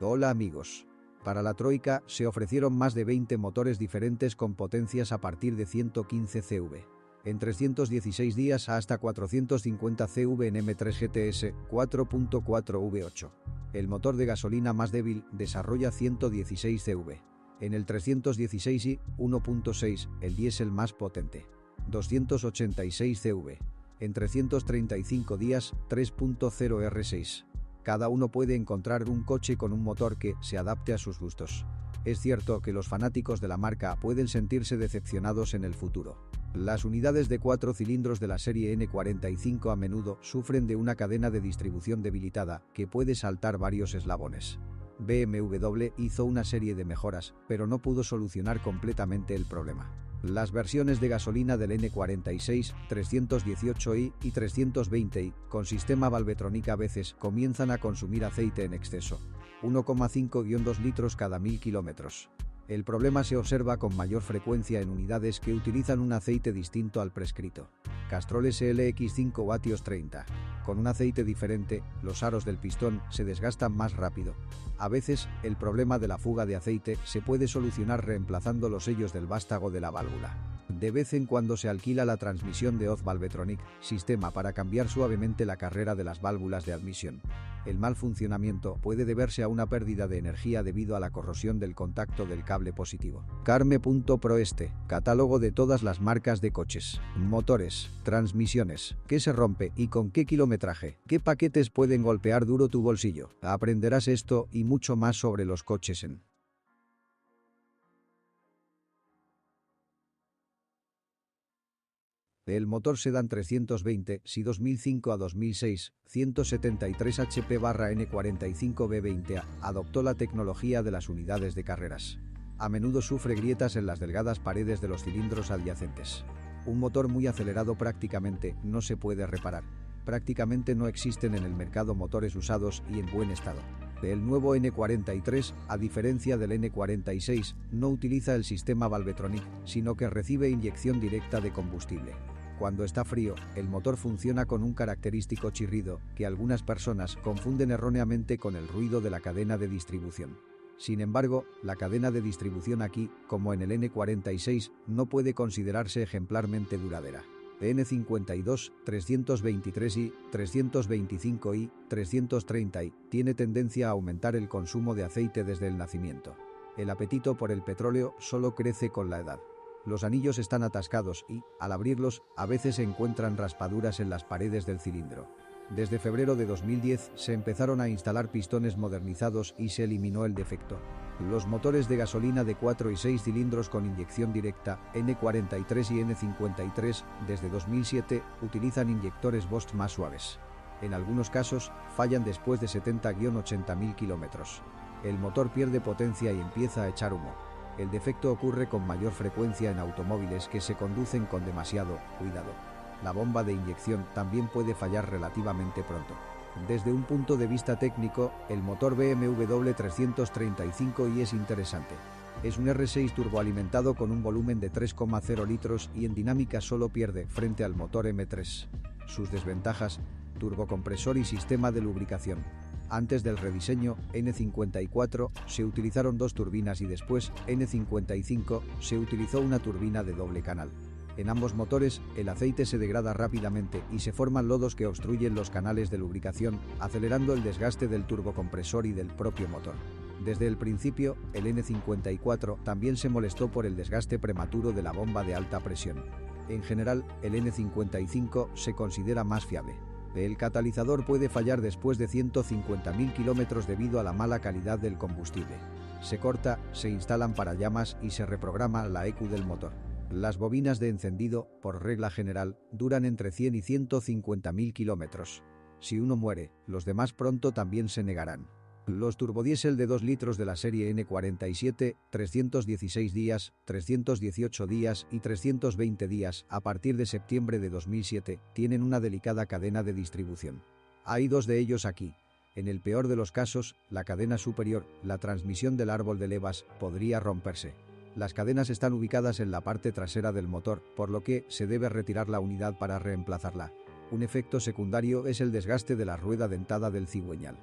Hola amigos. Para la Troika se ofrecieron más de 20 motores diferentes con potencias a partir de 115 CV. En 316 días hasta 450 CV en M3 GTS 4.4 V8. El motor de gasolina más débil desarrolla 116 CV. En el 316i 1.6, el diésel más potente. 286 CV. En 335 días 3.0 R6. Cada uno puede encontrar un coche con un motor que se adapte a sus gustos. Es cierto que los fanáticos de la marca pueden sentirse decepcionados en el futuro. Las unidades de 4 cilindros de la serie N45 a menudo sufren de una cadena de distribución debilitada que puede saltar varios eslabones. BMW hizo una serie de mejoras, pero no pudo solucionar completamente el problema. Las versiones de gasolina del N46, 318i y 320i, con sistema Valvetronic a veces comienzan a consumir aceite en exceso. 1,5-2 litros cada 1000 kilómetros. El problema se observa con mayor frecuencia en unidades que utilizan un aceite distinto al prescrito. Castrol SLX5 vatios 30. Con un aceite diferente, los aros del pistón se desgastan más rápido. A veces, el problema de la fuga de aceite se puede solucionar reemplazando los sellos del vástago de la válvula. De vez en cuando se alquila la transmisión de Oz Valvetronic, sistema para cambiar suavemente la carrera de las válvulas de admisión. El mal funcionamiento puede deberse a una pérdida de energía debido a la corrosión del contacto del cable positivo. Carme.pro catálogo de todas las marcas de coches, motores, transmisiones, qué se rompe y con qué kilometraje, qué paquetes pueden golpear duro tu bolsillo. Aprenderás esto y mucho más sobre los coches en El motor Sedan 320, SI 2005 a 2006, 173 HP/N45B20A, adoptó la tecnología de las unidades de carreras. A menudo sufre grietas en las delgadas paredes de los cilindros adyacentes. Un motor muy acelerado prácticamente no se puede reparar. Prácticamente no existen en el mercado motores usados y en buen estado. El nuevo N43, a diferencia del N46, no utiliza el sistema Valvetronic, sino que recibe inyección directa de combustible. Cuando está frío, el motor funciona con un característico chirrido que algunas personas confunden erróneamente con el ruido de la cadena de distribución. Sin embargo, la cadena de distribución aquí, como en el N46, no puede considerarse ejemplarmente duradera. N52, 323i, 325i, 330i, tiene tendencia a aumentar el consumo de aceite desde el nacimiento. El apetito por el petróleo solo crece con la edad. Los anillos están atascados y, al abrirlos, a veces se encuentran raspaduras en las paredes del cilindro. Desde febrero de 2010 se empezaron a instalar pistones modernizados y se eliminó el defecto. Los motores de gasolina de 4 y 6 cilindros con inyección directa, N43 y N53, desde 2007, utilizan inyectores Bosch más suaves. En algunos casos, fallan después de 70-80.000 kilómetros. El motor pierde potencia y empieza a echar humo. El defecto ocurre con mayor frecuencia en automóviles que se conducen con demasiado cuidado. La bomba de inyección también puede fallar relativamente pronto. Desde un punto de vista técnico, el motor BMW 335i es interesante. Es un R6 turboalimentado con un volumen de 3,0 litros y en dinámica solo pierde frente al motor M3. Sus desventajas: turbocompresor y sistema de lubricación. Antes del rediseño, N54, se utilizaron 2 turbinas y después, N55, se utilizó una turbina de doble canal. En ambos motores, el aceite se degrada rápidamente y se forman lodos que obstruyen los canales de lubricación, acelerando el desgaste del turbocompresor y del propio motor. Desde el principio, el N54 también se molestó por el desgaste prematuro de la bomba de alta presión. En general, el N55 se considera más fiable. El catalizador puede fallar después de 150.000 kilómetros debido a la mala calidad del combustible. Se corta, se instalan parallamas y se reprograma la ECU del motor. Las bobinas de encendido, por regla general, duran entre 100 y 150.000 kilómetros. Si uno muere, los demás pronto también se negarán. Los turbodiesel de 2 litros de la serie N47, 316 días, 318 días y 320 días a partir de septiembre de 2007 tienen una delicada cadena de distribución. Hay 2 de ellos aquí. En el peor de los casos, la cadena superior, la transmisión del árbol de levas, podría romperse. Las cadenas están ubicadas en la parte trasera del motor, por lo que se debe retirar la unidad para reemplazarla. Un efecto secundario es el desgaste de la rueda dentada del cigüeñal.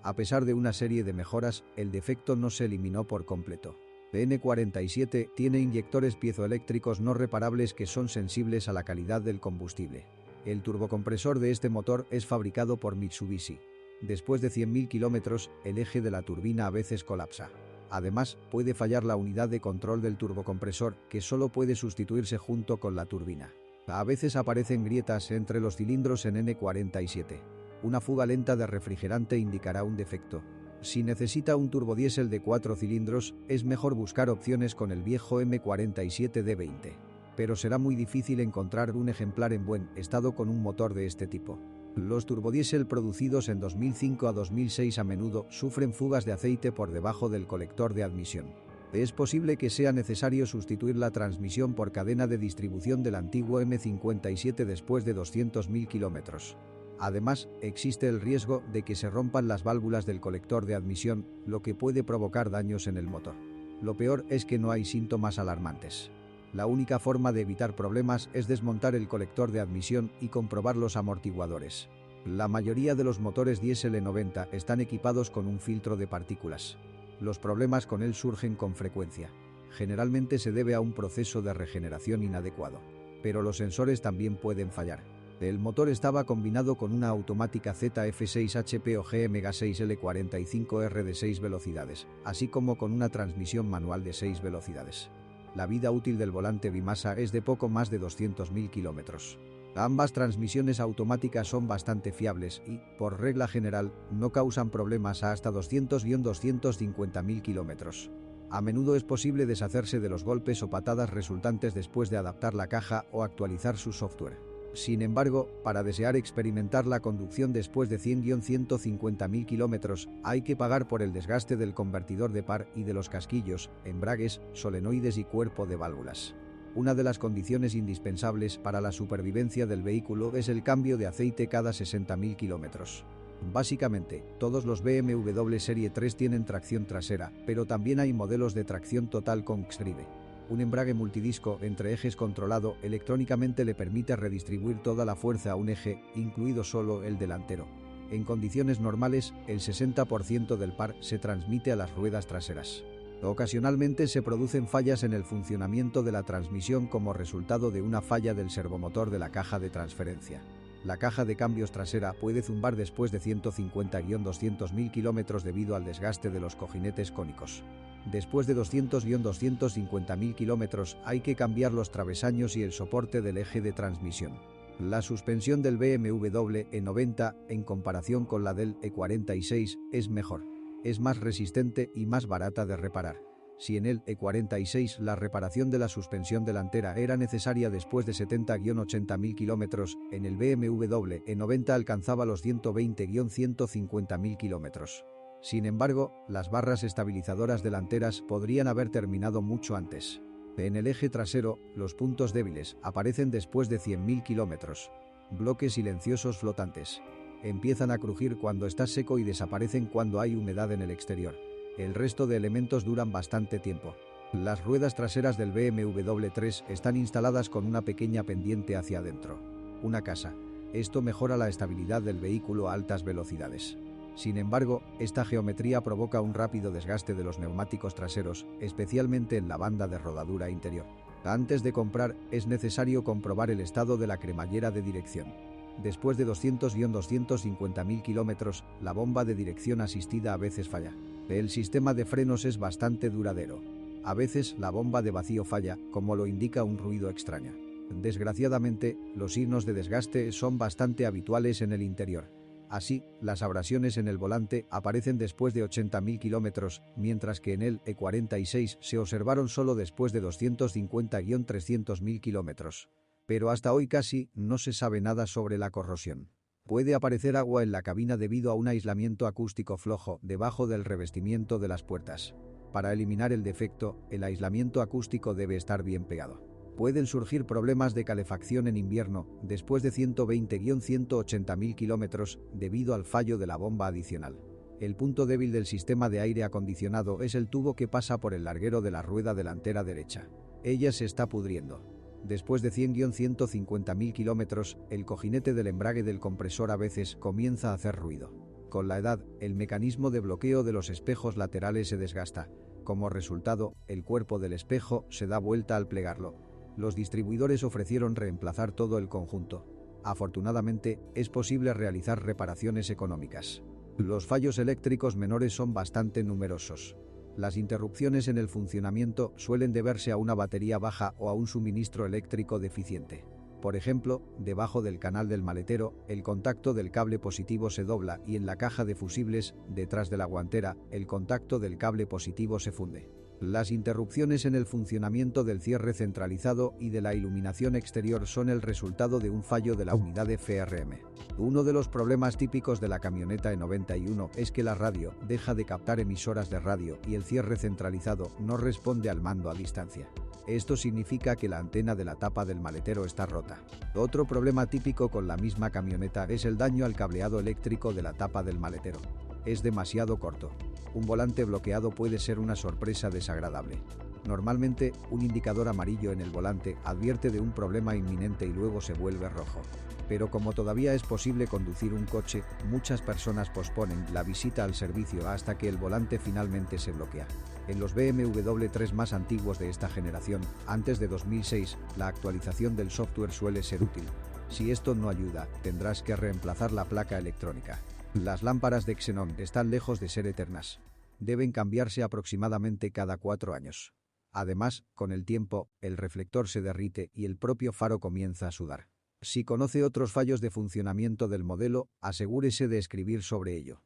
A pesar de una serie de mejoras, el defecto no se eliminó por completo. N47 tiene inyectores piezoeléctricos no reparables que son sensibles a la calidad del combustible. El turbocompresor de este motor es fabricado por Mitsubishi. Después de 100.000 kilómetros, el eje de la turbina a veces colapsa. Además, puede fallar la unidad de control del turbocompresor, que solo puede sustituirse junto con la turbina. A veces aparecen grietas entre los cilindros en N47. Una fuga lenta de refrigerante indicará un defecto. Si necesita un turbodiesel de 4 cilindros, es mejor buscar opciones con el viejo M47D20. Pero será muy difícil encontrar un ejemplar en buen estado con un motor de este tipo. Los turbodiesel producidos en 2005 a 2006 a menudo sufren fugas de aceite por debajo del colector de admisión. Es posible que sea necesario sustituir la transmisión por cadena de distribución del antiguo M57 después de 200.000 kilómetros. Además, existe el riesgo de que se rompan las válvulas del colector de admisión, lo que puede provocar daños en el motor. Lo peor es que no hay síntomas alarmantes. La única forma de evitar problemas es desmontar el colector de admisión y comprobar los amortiguadores. La mayoría de los motores diésel E90 están equipados con un filtro de partículas. Los problemas con él surgen con frecuencia. Generalmente se debe a un proceso de regeneración inadecuado. Pero los sensores también pueden fallar. El motor estaba combinado con una automática ZF6HP o GMG6L45R de 6 velocidades, así como con una transmisión manual de 6 velocidades. La vida útil del volante bimasa es de poco más de 200.000 kilómetros. Ambas transmisiones automáticas son bastante fiables y, por regla general, no causan problemas hasta 200-250.000 kilómetros. A menudo es posible deshacerse de los golpes o patadas resultantes después de adaptar la caja o actualizar su software. Sin embargo, para desear experimentar la conducción después de 100-150.000 kilómetros, hay que pagar por el desgaste del convertidor de par y de los casquillos, embragues, solenoides y cuerpo de válvulas. Una de las condiciones indispensables para la supervivencia del vehículo es el cambio de aceite cada 60.000 kilómetros. Básicamente, todos los BMW Serie 3 tienen tracción trasera, pero también hay modelos de tracción total con Xdrive. Un embrague multidisco entre ejes controlado electrónicamente le permite redistribuir toda la fuerza a un eje, incluido solo el delantero. En condiciones normales, el 60% del par se transmite a las ruedas traseras. Ocasionalmente se producen fallas en el funcionamiento de la transmisión como resultado de una falla del servomotor de la caja de transferencia. La caja de cambios trasera puede zumbar después de 150-200.000 kilómetros debido al desgaste de los cojinetes cónicos. Después de 200-250.000 kilómetros hay que cambiar los travesaños y el soporte del eje de transmisión. La suspensión del BMW E90, en comparación con la del E46, es mejor. Es más resistente y más barata de reparar. Si en el E46 la reparación de la suspensión delantera era necesaria después de 70-80.000 kilómetros, en el BMW E90 alcanzaba los 120-150.000 kilómetros. Sin embargo, las barras estabilizadoras delanteras podrían haber terminado mucho antes. En el eje trasero, los puntos débiles aparecen después de 100.000 kilómetros. Bloques silenciosos flotantes. Empiezan a crujir cuando está seco y desaparecen cuando hay humedad en el exterior. El resto de elementos duran bastante tiempo. Las ruedas traseras del BMW 3 están instaladas con una pequeña pendiente hacia adentro. Una casa. Esto mejora la estabilidad del vehículo a altas velocidades. Sin embargo, esta geometría provoca un rápido desgaste de los neumáticos traseros, especialmente en la banda de rodadura interior. Antes de comprar, es necesario comprobar el estado de la cremallera de dirección. Después de 200-250.000 kilómetros, la bomba de dirección asistida a veces falla. El sistema de frenos es bastante duradero. A veces la bomba de vacío falla, como lo indica un ruido extraño. Desgraciadamente, los signos de desgaste son bastante habituales en el interior. Así, las abrasiones en el volante aparecen después de 80.000 kilómetros, mientras que en el E46 se observaron solo después de 250-300.000 kilómetros. Pero hasta hoy casi no se sabe nada sobre la corrosión. Puede aparecer agua en la cabina debido a un aislamiento acústico flojo debajo del revestimiento de las puertas. Para eliminar el defecto, el aislamiento acústico debe estar bien pegado. Pueden surgir problemas de calefacción en invierno después de 120-180.000 kilómetros debido al fallo de la bomba adicional. El punto débil del sistema de aire acondicionado es el tubo que pasa por el larguero de la rueda delantera derecha. Ella se está pudriendo. Después de 100-150.000 kilómetros, el cojinete del embrague del compresor a veces comienza a hacer ruido. Con la edad, el mecanismo de bloqueo de los espejos laterales se desgasta. Como resultado, el cuerpo del espejo se da vuelta al plegarlo. Los distribuidores ofrecieron reemplazar todo el conjunto. Afortunadamente, es posible realizar reparaciones económicas. Los fallos eléctricos menores son bastante numerosos. Las interrupciones en el funcionamiento suelen deberse a una batería baja o a un suministro eléctrico deficiente. Por ejemplo, debajo del canal del maletero, el contacto del cable positivo se dobla y en la caja de fusibles, detrás de la guantera, el contacto del cable positivo se funde. Las interrupciones en el funcionamiento del cierre centralizado y de la iluminación exterior son el resultado de un fallo de la unidad de FRM. Uno de los problemas típicos de la camioneta E91 es que la radio deja de captar emisoras de radio y el cierre centralizado no responde al mando a distancia. Esto significa que la antena de la tapa del maletero está rota. Otro problema típico con la misma camioneta es el daño al cableado eléctrico de la tapa del maletero. Es demasiado corto. Un volante bloqueado puede ser una sorpresa desagradable. Normalmente, un indicador amarillo en el volante advierte de un problema inminente y luego se vuelve rojo. Pero como todavía es posible conducir un coche, muchas personas posponen la visita al servicio hasta que el volante finalmente se bloquea. En los BMW 3 más antiguos de esta generación, antes de 2006, la actualización del software suele ser útil. Si esto no ayuda, tendrás que reemplazar la placa electrónica. Las lámparas de xenón están lejos de ser eternas. Deben cambiarse aproximadamente cada 4 años. Además, con el tiempo, el reflector se derrite y el propio faro comienza a sudar. Si conoce otros fallos de funcionamiento del modelo, asegúrese de escribir sobre ello.